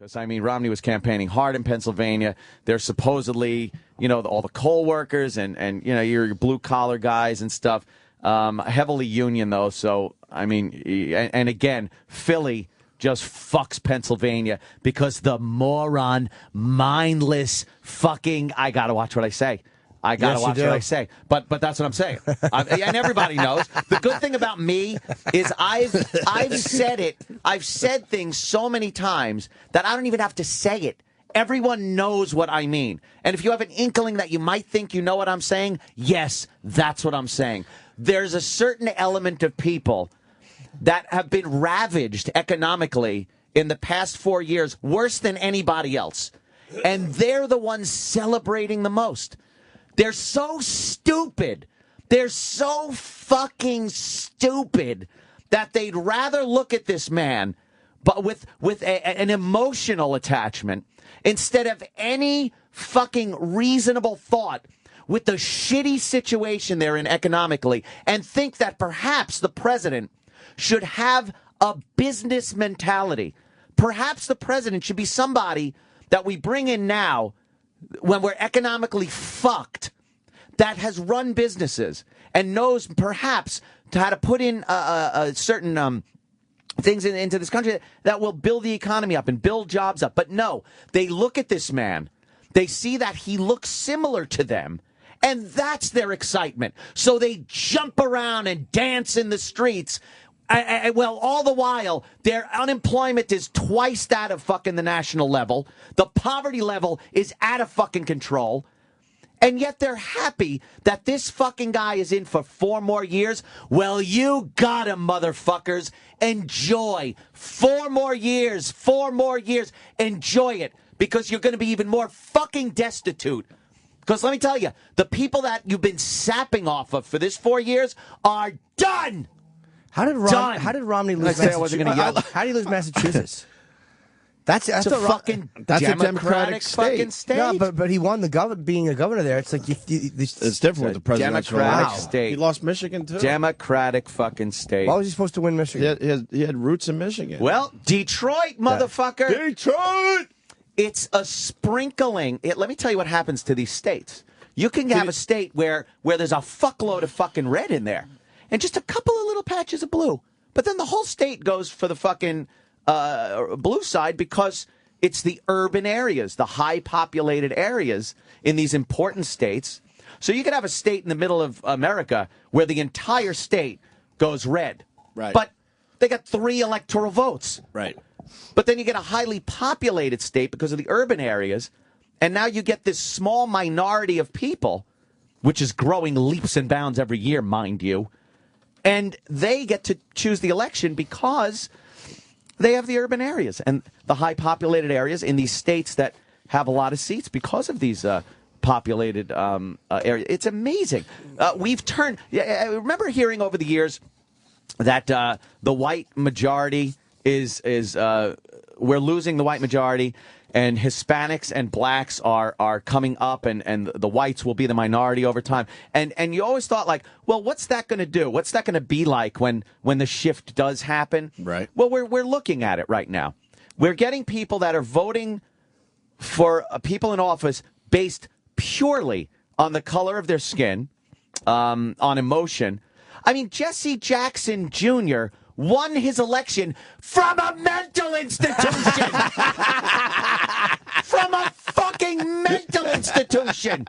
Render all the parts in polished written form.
Because, I mean, Romney was campaigning hard in Pennsylvania. They're supposedly, all the coal workers and your blue-collar guys and stuff. Heavily union, though. So, I mean, and again, Philly just fucks Pennsylvania because the moron, mindless fucking, I got to watch what I say. I got to watch what I say. But that's what I'm saying. And everybody knows. The good thing about me is I've said it. I've said things so many times that I don't even have to say it. Everyone knows what I mean. And if you have an inkling that you might think you know what I'm saying, yes, that's what I'm saying. There's a certain element of people that have been ravaged economically in the past 4 years, worse than anybody else. And they're the ones celebrating the most. They're so stupid. They're so fucking stupid that they'd rather look at this man, but with an emotional attachment instead of any fucking reasonable thought with the shitty situation they're in economically, and think that perhaps the president should have a business mentality. Perhaps the president should be somebody that we bring in now when we're economically fucked, that has run businesses and knows perhaps how to put in certain things into this country that will build the economy up and build jobs up. But no, they look at this man, they see that he looks similar to them, and that's their excitement. So they jump around and dance in the streets. Well, all the while, their unemployment is twice that of fucking the national level. The poverty level is out of fucking control. And yet they're happy that this fucking guy is in for 4 more years. Well, you got him, motherfuckers. Enjoy. 4 more years. 4 more years. Enjoy it. Because you're going to be even more fucking destitute. Because let me tell you, the people that you've been sapping off of for this 4 years are done. How did Romney lose Massachusetts? How did he lose Massachusetts? That's a fucking Democratic fucking state. No, but he won being a governor there. It's like it's different with the presidential Democratic state. He lost Michigan too. Democratic fucking state. Why was he supposed to win Michigan? He had roots in Michigan. Well, Detroit, motherfucker. Detroit. It's a sprinkling. Let me tell you what happens to these states. You can have a state where there's a fuckload of fucking red in there, and just a couple of little patches of blue. But then the whole state goes for the fucking blue side because it's the urban areas, the high populated areas in these important states. So you could have a state in the middle of America where the entire state goes red. Right. But they got 3 electoral votes. Right. But then you get a highly populated state because of the urban areas. And now you get this small minority of people, which is growing leaps and bounds every year, mind you. And they get to choose the election because they have the urban areas and the high populated areas in these states that have a lot of seats because of these populated areas. It's amazing. We've turned. I remember hearing over the years that the white majority is we're losing the white majority, and Hispanics and blacks are coming up, and the whites will be the minority over time. And you always thought, like, well, what's that going to do? What's that going to be like when the shift does happen? Right. Well, we're looking at it right now. We're getting people that are voting for people in office based purely on the color of their skin, on emotion. I mean, Jesse Jackson Jr. won his election from a mental institution. From a fucking mental institution.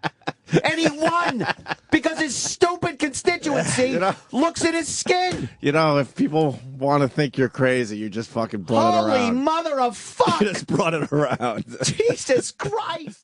And he won because his stupid constituency looks at his skin. If people want to think you're crazy, you just fucking brought it around. Holy mother of fuck. You just brought it around. Jesus Christ.